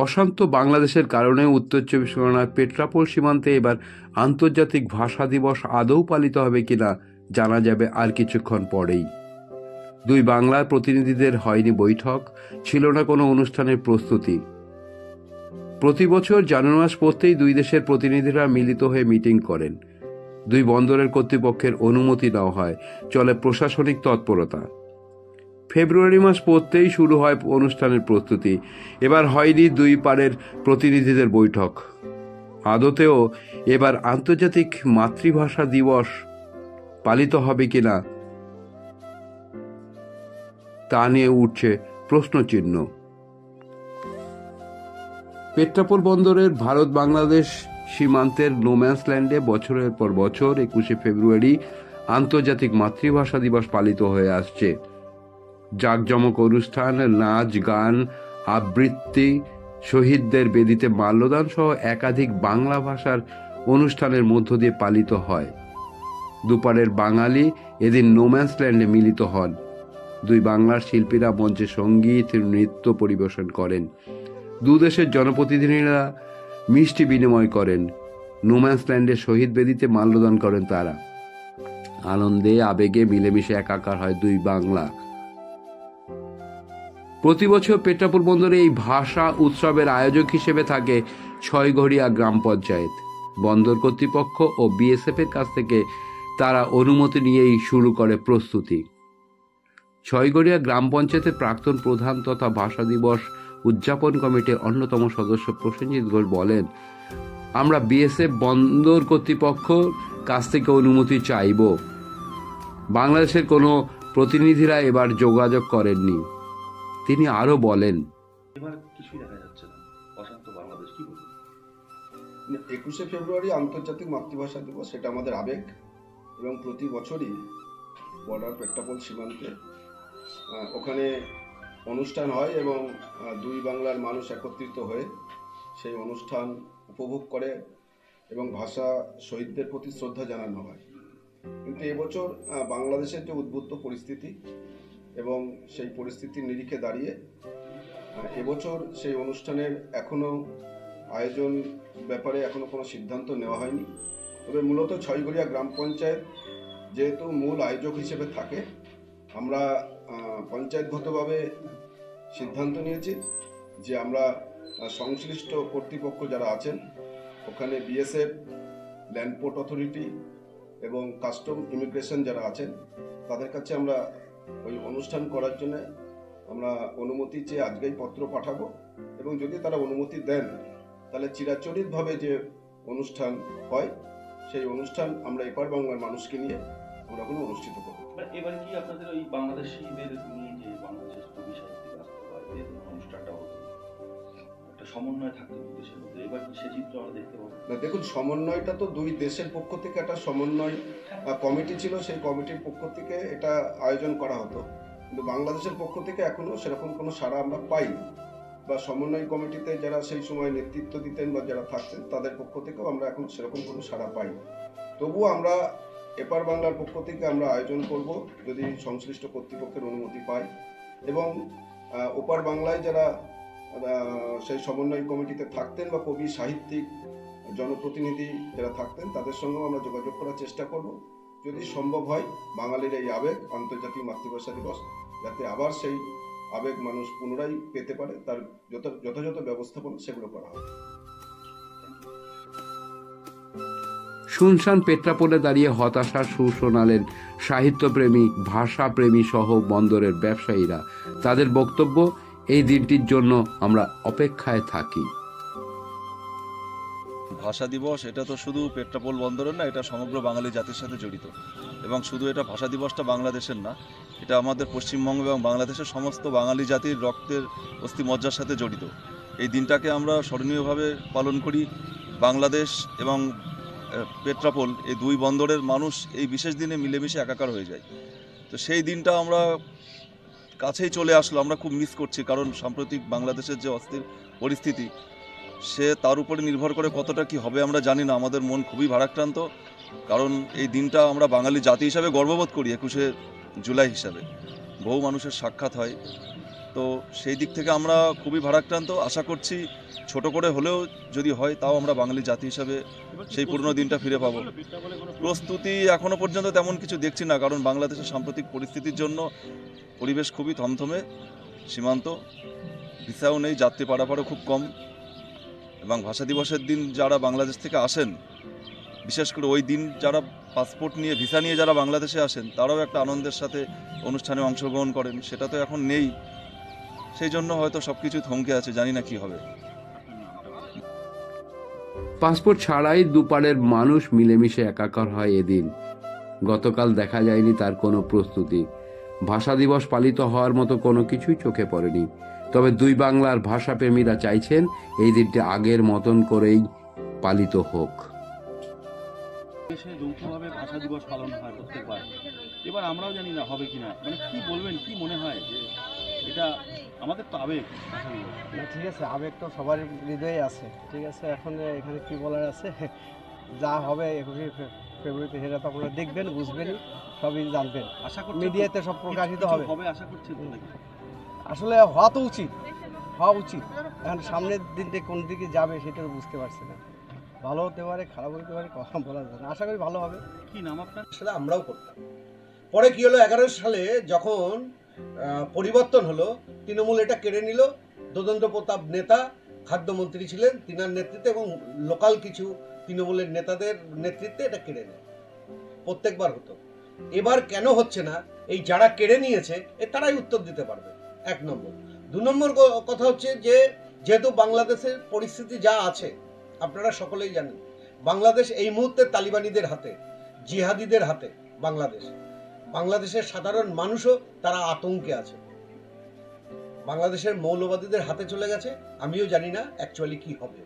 অশান্ত বাংলাদেশের কারণে উত্তর চব্বিশ পরগনার পেট্রাপোল সীমান্তে এবার আন্তর্জাতিক ভাষা দিবস আদৌ পালিত হবে কিনা জানা যাবে আর কিছুক্ষণ পরেই। দুই বাংলার প্রতিনিধিদের হয়নি বৈঠক, ছিল না কোনো অনুষ্ঠানের প্রস্তুতি। প্রতি বছর জানুয়ারি মাস পড়তেই দুই দেশের প্রতিনিধিরা মিলিত হয়ে মিটিং করেন। দুই বন্দরের কর্তৃপক্ষের অনুমতি নেওয়া হয়, চলে প্রশাসনিক তৎপরতা। ফেব্রুয়ারি মাস পড়তেই শুরু হয় অনুষ্ঠানের প্রস্তুতি। এবার হয়নি দুই পারের প্রতিনিধিদের বৈঠক। আদতেও এবার আন্তর্জাতিক মাতৃভাষা দিবস পালিত হবে কিনা তা নিয়ে উঠছে প্রশ্নচিহ্ন। পেট্রাপোল বন্দরের ভারত বাংলাদেশ সীমান্তের নোম্যান্সল্যান্ডে বছরের পর বছর 21শে ফেব্রুয়ারি আন্তর্জাতিক মাতৃভাষা দিবস পালিত হয়ে আসছে। জাঁকজমক অনুষ্ঠান, নাচ, গান, আবৃত্তি, শহীদদের বেদিতে মাল্যদান সহ একাধিক বাংলা ভাষার অনুষ্ঠানের মধ্য দিয়ে পালিত হয়। দুপারের বাঙালি এদিন নোম্যান্সল্যান্ডে মিলিত হন। দুই বাংলার শিল্পীরা মঞ্চে সঙ্গীত, নৃত্য পরিবেশন করেন। দুদেশের জনপ্রতিনিধিরা মিষ্টি বিনিময় করেন। নোম্যান্সল্যান্ডের শহীদ বেদিতে মাল্যদান করেন তারা। আনন্দে আবেগে মিলেমিশে একাকার হয় দুই বাংলা। প্রতি বছর পেট্রাপোল বন্দরে এই ভাষা উৎসবের আয়োজক হিসেবে থাকে ছয়ঘরিয়া গ্রাম পঞ্চায়েত। বন্দর কর্তৃপক্ষ ও বিএসএফ এর কাছ থেকে তারা অনুমতি নিয়েই শুরু করে প্রস্তুতি। ছয়ঘরিয়া গ্রাম পঞ্চায়েতের প্রাক্তন প্রধান তথা ভাষা দিবস উদযাপন কমিটির অন্যতম সদস্য প্রসেনজিৎ ঘোষ বলেন, আমরা বিএসএফ বন্দর কর্তৃপক্ষ কাছ থেকে অনুমতি চাইব। বাংলাদেশের কোনো প্রতিনিধিরা এবার যোগাযোগ করেননি। তিনি আরো বলেন, এবার কিছুই দেখা যাচ্ছে না। অশান্ত বাংলাদেশ, কি বলবো? 21শে ফেব্রুয়ারি আন্তর্জাতিক মাতৃভাষা দিবস, সেটা আমাদের আবেগ এবং প্রতি বছরই বর্ডার পেট্রাপোল সীমান্তে ওখানে অনুষ্ঠান হয় এবং দুই বাংলার মানুষ একত্রিত হয়ে সেই অনুষ্ঠান উপভোগ করে এবং ভাষা শহীদদের প্রতি শ্রদ্ধা জানানো হয়। কিন্তু এবছর বাংলাদেশের যে উদ্বুদ্ধ পরিস্থিতি এবং সেই পরিস্থিতির নিরিখে দাঁড়িয়ে এবছর সেই অনুষ্ঠানের এখনও আয়োজন ব্যাপারে এখনও কোনো সিদ্ধান্ত নেওয়া হয়নি। তবে মূলত ছয়ঘরিয়া গ্রাম পঞ্চায়েত যেহেতু মূল আয়োজক হিসেবে থাকে, আমরা পঞ্চায়েতগতভাবে সিদ্ধান্ত নিয়েছি যে আমরা সংশ্লিষ্ট কর্তৃপক্ষ যারা আছেন, ওখানে বিএসএফ, ল্যান্ড পোর্ট অথরিটি এবং কাস্টম ইমিগ্রেশন যারা আছেন, তাদের কাছে আমরা ওই অনুষ্ঠান করার জন্য আমরা অনুমতি চেয়ে আজকেই পত্র পাঠাবো এবং যদি তারা অনুমতি দেন তাহলে চিরাচরিতভাবে যে অনুষ্ঠান হয় সেই অনুষ্ঠান আমরা এপার বাংলার মানুষকে নিয়ে আমরা কোনো অনুষ্ঠিত করবো। এবার কি আপনাদের ওই বাংলাদেশিদের নিয়ে যে বাংলাদেশের কবি সাহিত্যিক আসতে পারে যে অনুষ্ঠানটা হতো, একটা সমন্বয় থাকতো দেশের মধ্যে, এবার কি সে চিত্র আমরা দেখতে পাবো? না, দেখুন, সমন্বয়টা তো দুই দেশের পক্ষ থেকে একটা সমন্বয় কমিটি ছিল, সেই কমিটির পক্ষ থেকে এটা আয়োজন করা হতো, কিন্তু বাংলাদেশের পক্ষ থেকে এখনো সেরকম কোনো সাড়া আমরা পাইনি, বা সমন্বয় কমিটিতে যারা সেই সময় নেতৃত্ব দিতেন বা যারা থাকতেন তাদের পক্ষ থেকেও আমরা এখন সেরকম কোনো সাড়া পাইনি। তবুও আমরা এপার বাংলার পক্ষ থেকে আমরা আয়োজন করব যদি সংশ্লিষ্ট কর্তৃপক্ষের অনুমতি পাই, এবং ওপার বাংলায় যারা সেই সমন্বয় কমিটিতে থাকতেন বা কবি সাহিত্যিক জনপ্রতিনিধি যারা থাকতেন তাদের সঙ্গেও আমরা যোগাযোগ করার চেষ্টা করব। যদি সম্ভব হয় বাঙালির এই আবেগ আন্তর্জাতিক মাতৃভাষা দিবস যাতে আবার সেই আবেগ মানুষ পুনরায় পেতে পারে, তার যথাযথ ব্যবস্থাপনা সেগুলো করা হবে। শুনশান পেট্রাপোলে দাঁড়িয়ে হতাশার সুর শোনালেন সাহিত্যপ্রেমী, ভাষাপ্রেমী সহ বন্দরের ব্যবসায়ীরা। তাদের বক্তব্য, এই দিনটির জন্য আমরা অপেক্ষায় থাকি। ভাষা দিবস এটা তো শুধু পেট্রাপোল বন্দরের না, এটা সমগ্র বাঙালি জাতির সাথে জড়িত, এবং শুধু এটা ভাষা দিবসটা বাংলাদেশের না, এটা আমাদের পশ্চিমবঙ্গ এবং বাংলাদেশের সমস্ত বাঙালি জাতির রক্তের অস্থিমজ্জার সাথে জড়িত। এই দিনটাকে আমরা স্মরণীয়ভাবে পালন করি। বাংলাদেশ এবং পেট্রাপোল এই দুই বন্দরের মানুষ এই বিশেষ দিনে মিলেমিশে একাকার হয়ে যায়। তো সেই দিনটা আমরা কাছেই চলে আসলো, আমরা খুব মিস করছি, কারণ সাম্প্রতিক বাংলাদেশের যে অস্থির পরিস্থিতি সে তার উপরে নির্ভর করে কতটা কি হবে আমরা জানি না। আমাদের মন খুবই ভারাক্রান্ত, কারণ এই দিনটা আমরা বাঙালি জাতি হিসাবে গর্ববোধ করি। 21শে জুলাই হিসাবে বহু মানুষের সাক্ষাৎ হয়, তো সেই দিক থেকে আমরা খুবই ভারাক্রান্ত। আশা করছি ছোট করে হলেও যদি হয় তাও আমরা বাঙালি জাতি হিসাবে সেই পুরনো দিনটা ফিরে পাবো। প্রস্তুতি এখনো পর্যন্ত তেমন কিছু দেখছি না, কারণ বাংলাদেশের সাম্প্রতিক পরিস্থিতির জন্য পরিবেশ খুবই থমথমে, সীমান্ত ভিসাও নেই, যাত্রী পারাপারও খুব কম, এবং ভাষা দিবসের দিন যারা বাংলাদেশ থেকে আসেন, বিশেষ করে ওই দিন যারা পাসপোর্ট নিয়ে ভিসা নিয়ে যারা বাংলাদেশে আসেন তারাও একটা আনন্দের সাথে অনুষ্ঠানে অংশগ্রহণ করেন, সেটা তো এখন নেই। সেই জন্য হয়তো সব কিছু থমকে আছে, জানি না কি হবে। পাসপোর্ট ছাড়াই দুপারের মানুষ মিলেমিশে একাকার হয় এদিন। গতকাল দেখা যায়নি তার কোনো প্রস্তুতি। ভাষা দিবস পালিত হওয়ার মতো কোনো কিছুই চোখে পড়েনি। তবে দুই বাংলার ভাষাপ্রেমীরা চাইছেন এই দিনটি আগের মতন করেই পালিত হোক। দেশে যৌথভাবে ভাষা দিবস পালন হয় প্রত্যেকবার। এবার আমরাও জানি না হবে কিনা, মানে কি বলবেন, কি মনে হয় যে এটা আমাদের তো আবেগ ভাষা দিবস? না ঠিক আছে, আবেগ তো সবার হৃদয়ে আছে, ঠিক আছে। এখন এখানে কি বলার আছে, যা হবে 21শে ফেব্রুয়ারিতে সেটা তো আপনারা দেখবেন, বুঝবেন, সবই জানবেন। আশা করছি মিডিয়াতে সব প্রকাশিত হবে। আশা করছি তো নাকি? আসলে হওয়া তো উচিত, হওয়া উচিত। এখন সামনের দিনটা কোন দিকে যাবে সেটা তো বুঝতে পারছি না। ভালো হতে পারে, খারাপ হতে পারে, কথা বলা যায় না। আশা করি ভালো হবে। কি নাম আপনার? আসলে আমরাও করতাম। পরে কি হলো, 11 সালে যখন পরিবর্তন হলো, তৃণমূল এটা কেড়ে নিল। দোদেন্দ্র প্রতাপ নেতা খাদ্যমন্ত্রী ছিলেন, তিনার নেতৃত্বে এবং লোকাল কিছু তৃণমূলের নেতাদের নেতৃত্বে এটা কেড়ে নেয়। প্রত্যেকবার হতো। এবার কেন হচ্ছে না, এই যারা কেড়ে নিয়েছে তারাই উত্তর দিতে পারবে, 1 নম্বর। 2 নম্বর কথা হচ্ছে যে যেহেতু বাংলাদেশের পরিস্থিতি যা আছে আপনারা সকলেই জানেন, বাংলাদেশ এই মুহূর্তে তালিবানিদের হাতে, জিহাদিদের হাতে। বাংলাদেশের সাধারণ মানুষও তারা আতঙ্কে আছে। বাংলাদেশের মৌলবাদীদের হাতে চলে গেছে। আমিও জানি না অ্যাকচুয়ালি কি হবে।